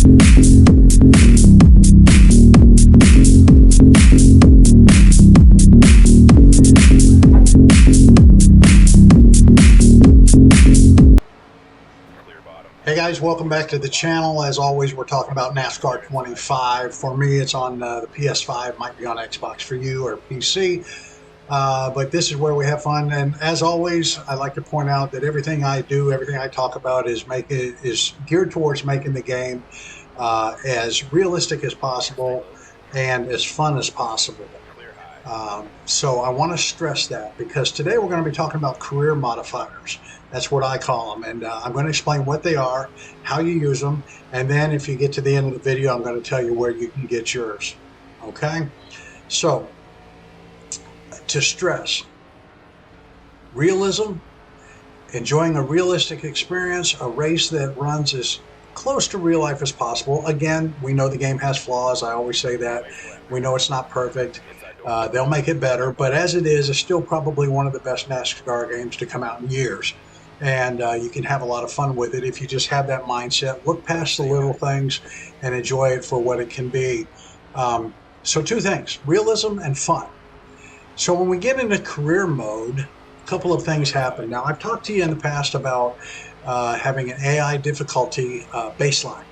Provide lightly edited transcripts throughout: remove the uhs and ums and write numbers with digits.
Hey guys, welcome back to the channel. As always, we're talking about NASCAR 25. For me, it's on the PS5, might be on Xbox for you or PC. But this is where we have fun. And as always, I like to point out that everything I do, everything I talk about is geared towards making the game as realistic as possible and as fun as possible. So I want to stress that because today we're going to be talking about career modifiers. That's what I call them. And I'm going to explain what they are, how you use them, and then if you get to the end of the video, I'm going to tell you where you can get yours. Okay? So, to stress, realism, enjoying a realistic experience, a race that runs as close to real life as possible. Again, we know the game has flaws. I always say that. We know it's not perfect. They'll make it better, but as it is, it's still probably one of the best NASCAR games to come out in years. And you can have a lot of fun with it if you just have that mindset, look past the little things and enjoy it for what it can be. So two things, realism and fun. So when we get into career mode, a couple of things happen. Now, I've talked to you in the past about having an AI difficulty baseline.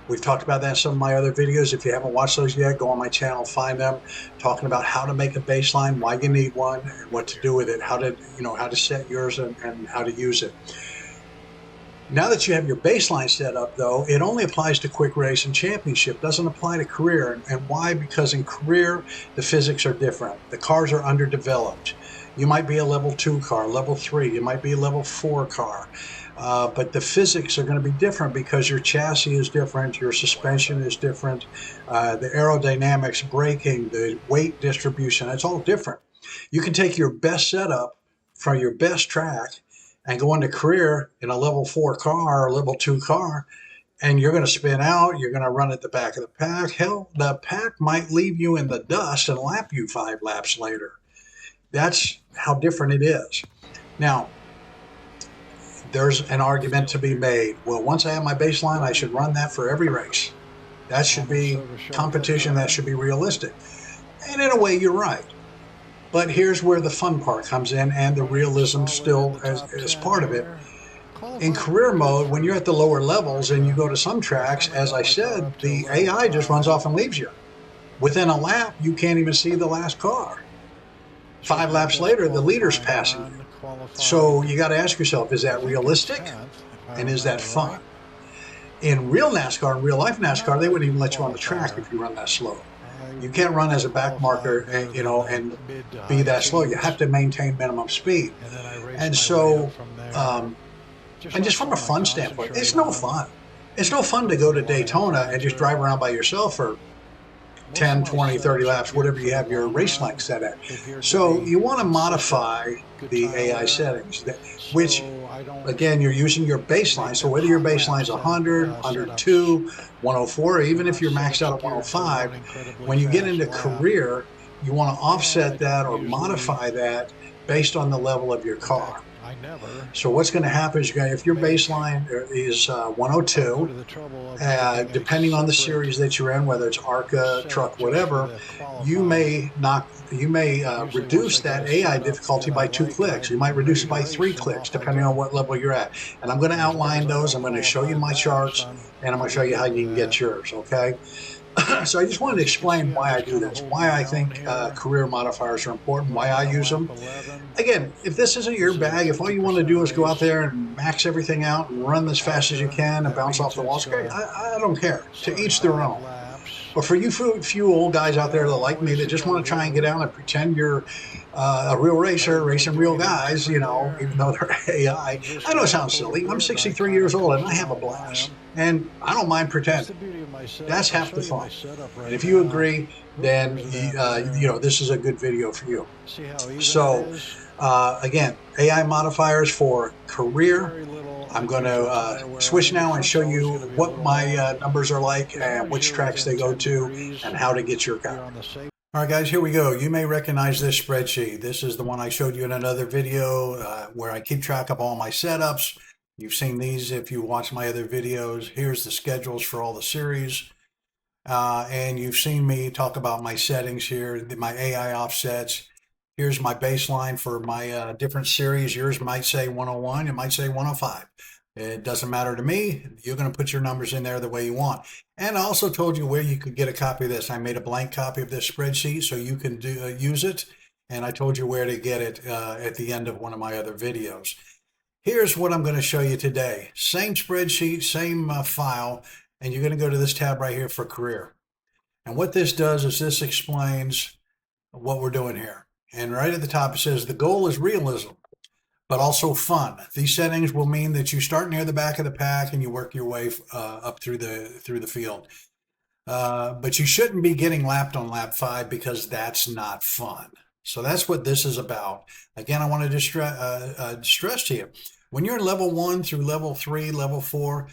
We've talked about that in some of my other videos. If you haven't watched those yet, go on my channel, find them, talking about how to make a baseline, why you need one, and what to do with it, how to set yours and how to use it. Now that you have your baseline set up, though, it only applies to quick race and championship. Doesn't apply to career. And why? Because in career, the physics are different. The cars are underdeveloped. You might be a level 2 car, level 3. You might be a level 4 car. But the physics are going to be different because your chassis is different, your suspension is different, the aerodynamics, braking, the weight distribution, it's all different. You can take your best setup from your best track and go into career in a level 4 car or level 2 car, and you're going to spin out, you're going to run at the back of the pack. Hell, the pack might leave you in the dust and lap you 5 laps later. That's how different it is. Now, there's an argument to be made. Well, once I have my baseline, I should run that for every race. That should be competition, that should be realistic. And in a way, you're right. But here's where the fun part comes in and the realism still as part of it. In career mode, when you're at the lower levels and you go to some tracks, as I said, the AI just runs off and leaves you. Within a lap, you can't even see the last car. 5 laps later, the leader's passing you. So you got to ask yourself, is that realistic and is that fun? In real NASCAR, in real life NASCAR, they wouldn't even let you on the track if you run that slow. You can't run as a back marker and, and be that slow. You have to maintain minimum speed. And so, and just from a fun standpoint, it's no fun. It's no fun to go to Daytona and just drive around by yourself for 10, 20, 30 laps, whatever you have your race length set at. So you want to modify the AI settings, which, again, you're using your baseline. So whether your baseline is 100, 102, 104, or even if you're maxed out at 105, when you get into career, you want to offset that or modify that based on the level of your car. So what's going to happen is if your baseline is 102, depending on the series that you're in, whether it's ARCA, truck, whatever, you may reduce that AI difficulty by 2 clicks. You might reduce it by 3 clicks, depending on what level you're at. And I'm going to outline those. I'm going to show you my charts, and I'm going to show you how you can get yours, okay? So I just wanted to explain why I do this, why I think career modifiers are important, why I use them. Again, if this isn't your bag, if all you want to do is go out there and max everything out and run as fast as you can and bounce off the walls, great. I don't care. To each their own. But for you few old guys out there that like me that just want to try and get out and pretend you're a real racer, racing real guys, even though they're AI. I know it sounds silly. I'm 63 years old and I have a blast. And I don't mind pretending. That's half the fun. And if you agree, then this is a good video for you. So again, AI modifiers for career. I'm going to switch now and show you what my numbers are like and which tracks they go to and how to get your car. All right, guys, here we go. You may recognize this spreadsheet. This is the one I showed you in another video where I keep track of all my setups, You've seen these if you watch my other videos. Here's the schedules for all the series. And you've seen me talk about my settings here, my AI offsets. Here's my baseline for my different series. Yours might say 101, it might say 105. It doesn't matter to me. You're going to put your numbers in there the way you want. And I also told you where you could get a copy of this. I made a blank copy of this spreadsheet so you can use it. And I told you where to get it at the end of one of my other videos. Here's what I'm going to show you today. Same spreadsheet, same file, and you're going to go to this tab right here for career. And what this does is this explains what we're doing here. And right at the top it says the goal is realism, but also fun. These settings will mean that you start near the back of the pack and you work your way up through the field. But you shouldn't be getting lapped on lap 5 because that's not fun. So that's what this is about. Again, I want to stress to you, when you're level 1 through level 3, level 4,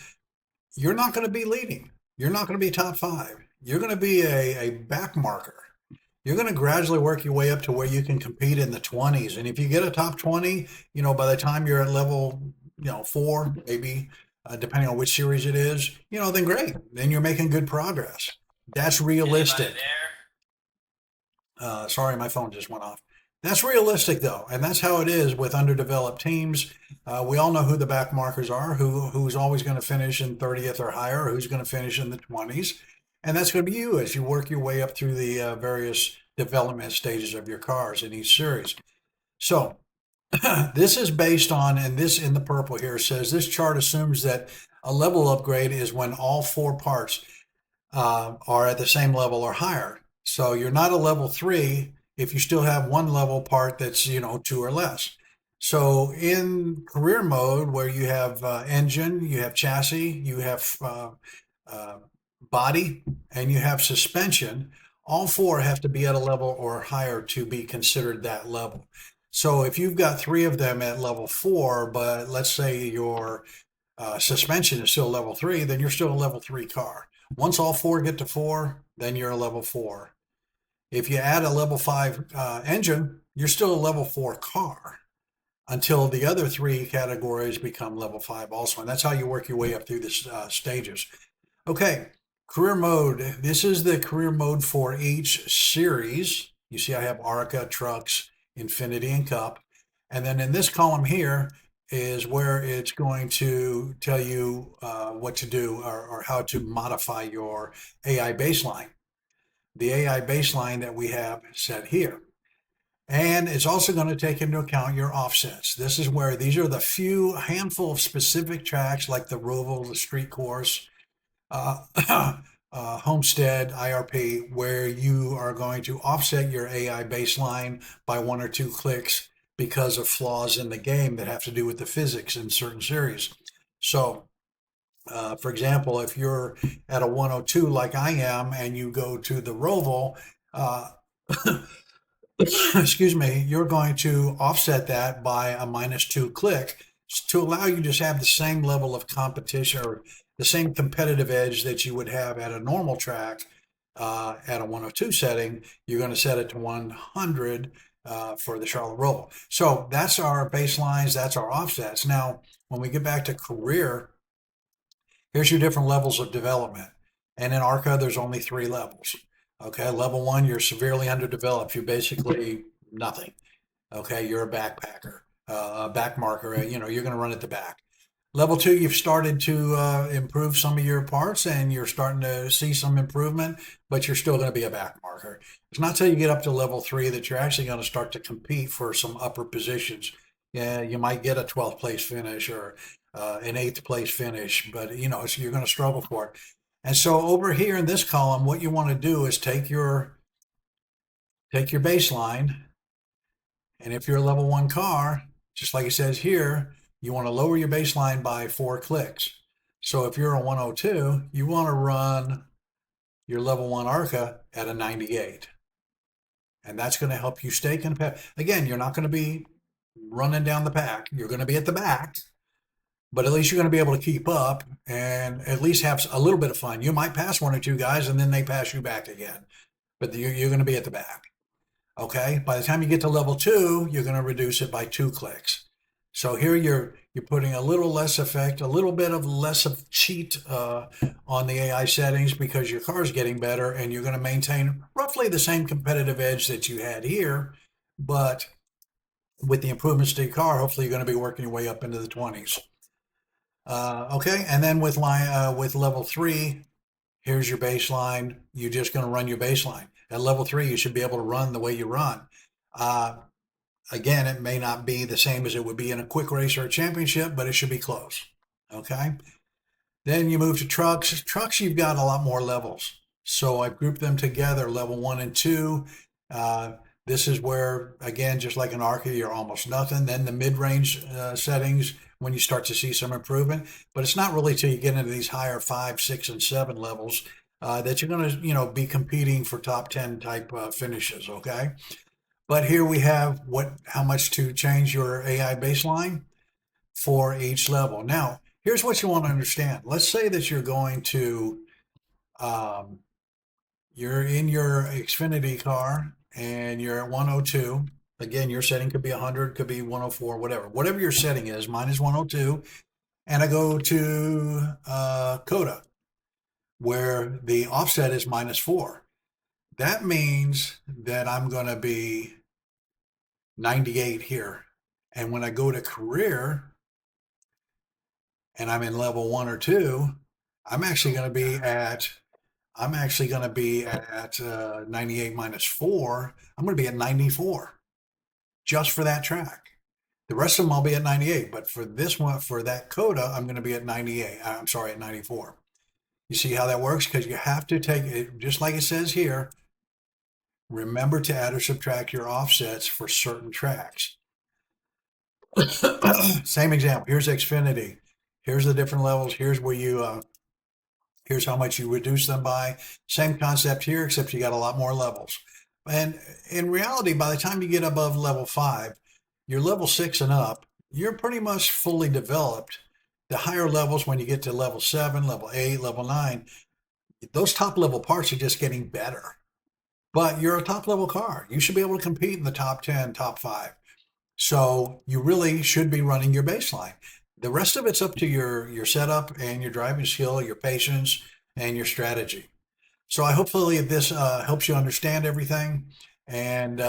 you're not going to be leading. You're not going to be top 5. You're going to be a back marker. You're going to gradually work your way up to where you can compete in the 20s. And if you get a top 20, by the time you're at level, 4, maybe, depending on which series it is, then great. Then you're making good progress. That's realistic. Sorry, my phone just went off. That's realistic, though, and that's how it is with underdeveloped teams. We all know who the back markers are, who's always going to finish in 30th or higher, or who's going to finish in the 20s. And that's going to be you as you work your way up through the various development stages of your cars in each series. So this is based on, and this in the purple here says, this chart assumes that a level upgrade is when all 4 parts are at the same level or higher. So you're not a level 3 if you still have one level part that's, 2 or less. So in career mode, where you have engine, you have chassis, you have body, and you have suspension, all 4 have to be at a level or higher to be considered that level. So if you've got 3 of them at level 4, but let's say your suspension is still level 3, then you're still a level 3 car. Once all 4 get to 4, then you're a level 4. If you add a level 5 engine, you're still a level 4 car until the other 3 categories become level 5 also. And that's how you work your way up through the stages. Okay, career mode. This is the career mode for each series. You see I have ARCA, Trucks, Infinity, and Cup. And then in this column here is where it's going to tell you what to do or how to modify your AI baseline. The AI baseline that we have set here. And it's also going to take into account your offsets. This is where these are the handful of specific tracks like the Roval, the street course, Homestead, IRP, where you are going to offset your AI baseline by 1 or 2 clicks because of flaws in the game that have to do with the physics in certain series. So for example, if you're at a 102 like I am and you go to the Roval, excuse me, you're going to offset that by a -2 click to allow you to have the same level of competition or the same competitive edge that you would have at a normal track at a 102 setting. You're going to set it to 100 for the Charlotte Roval. So that's our baselines, that's our offsets. Now, when we get back to career, here's your different levels of development. And in ARCA, there's only 3 levels. Okay, level 1, you're severely underdeveloped. You're basically nothing. Okay, you're a backpacker, a back marker. You're going to run at the back. Level 2, you've started to improve some of your parts and you're starting to see some improvement, but you're still going to be a back marker. It's not till you get up to level 3 that you're actually going to start to compete for some upper positions. Yeah, you might get a 12th place finish or an 8th place finish, but so you're going to struggle for it. And so over here in this column, what you want to do is take your baseline, and if you're a level 1 car, just like it says here, you want to lower your baseline by 4 clicks. So if you're a 102, you want to run your level 1 ARCA at a 98. And that's going to help you stay competitive. Again, you're not going to be running down the pack. You're going to be at the back, but at least you're going to be able to keep up and at least have a little bit of fun. You might pass 1 or 2 guys and then they pass you back again, but you're going to be at the back. Okay. By the time you get to level 2, you're going to reduce it by 2 clicks. So here you're You're putting a little less effect, a little bit of less of cheat on the AI settings because your car is getting better and you're going to maintain roughly the same competitive edge that you had here. But with the improvements to your car, hopefully you're going to be working your way up into the 20s. Okay, and then with level 3, here's your baseline. You're just going to run your baseline. At level 3, you should be able to run the way you run. Again, it may not be the same as it would be in a quick race or a championship, but it should be close. Okay. Then you move to trucks. Trucks, you've got a lot more levels. So I've grouped them together, level 1 and 2. This is where, again, just like an ARCA, you're almost nothing. Then the mid-range settings, when you start to see some improvement. But it's not really till you get into these higher 5, 6, and 7 levels that you're going to, be competing for top 10 type finishes. Okay. But here we have how much to change your AI baseline for each level. Now, here's what you want to understand. Let's say that you're going to, you're in your Xfinity car and you're at 102. Again, your setting could be 100, could be 104, whatever. Whatever your setting is, mine is 102. And I go to CODA, where the offset is -4. That means that I'm going to be 98 here. And when I go to career and I'm in level 1 or 2, I'm actually going to be at 98 -4. I'm going to be at 94 just for that track. The rest of them I'll be at 98, but for this one, for that CODA, I'm going to be at 98. I'm sorry, at 94. You see how that works? Because you have to take it, just like it says here, remember to add or subtract your offsets for certain tracks. Same example. Here's Xfinity. Here's the different levels. Here's where here's how much you reduce them by. Same concept here, except you got a lot more levels. And in reality, by the time you get above level 5, you're level 6 and up, you're pretty much fully developed. The higher levels, when you get to level 7, level 8, level 9, those top level parts are just getting better. But you're a top level car. You should be able to compete in the top 10, top 5. So you really should be running your baseline. The rest of it's up to your setup and your driving skill, your patience, and your strategy. So I hopefully this helps you understand everything, and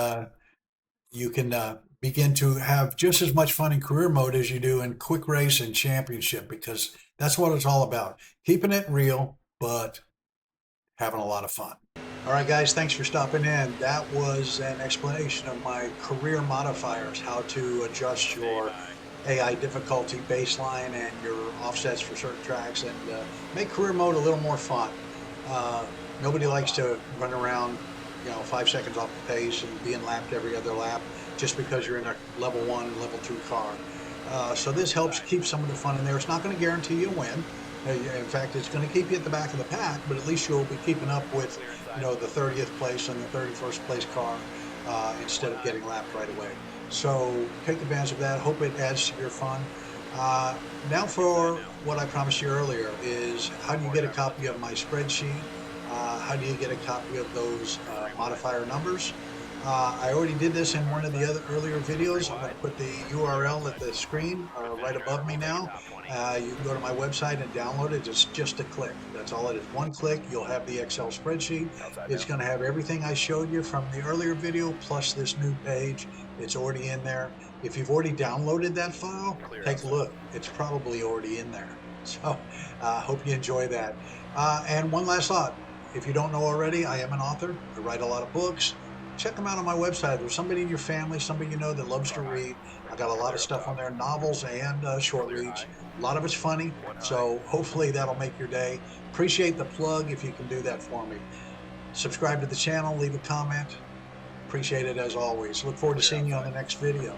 you can begin to have just as much fun in career mode as you do in quick race and championship, because that's what it's all about. Keeping it real, but having a lot of fun. All right, guys, thanks for stopping in. That was an explanation of my career modifiers, how to adjust your AI difficulty baseline and your offsets for certain tracks, and make career mode a little more fun. Nobody likes to run around, 5 seconds off the pace and being lapped every other lap just because you're in a level 1, level 2 car. So this helps keep some of the fun in there. It's not going to guarantee you a win. In fact, it's going to keep you at the back of the pack, but at least you'll be keeping up with, the 30th place and the 31st place car instead of getting lapped right away. So take advantage of that. Hope it adds to your fun. Now for what I promised you earlier is how do you get a copy of my spreadsheet? How do you get a copy of those modifier numbers? I already did this in one of the earlier videos. I'm going to put the URL at the screen right above me now. You can go to my website and download it. It's just a click. That's all it is. One click, you'll have the Excel spreadsheet. It's going to have everything I showed you from the earlier video plus this new page. It's already in there. If you've already downloaded that file, take a look. It's probably already in there. So hope you enjoy that. And one last thought. If you don't know already, I am an author. I write a lot of books. Check them out on my website. There's somebody in your family, somebody you know that loves to read. I got a lot of stuff on there, novels and short reads. A lot of it's funny, so hopefully that'll make your day. Appreciate the plug if you can do that for me. Subscribe to the channel, leave a comment. Appreciate it as always. Look forward to seeing you on the next video.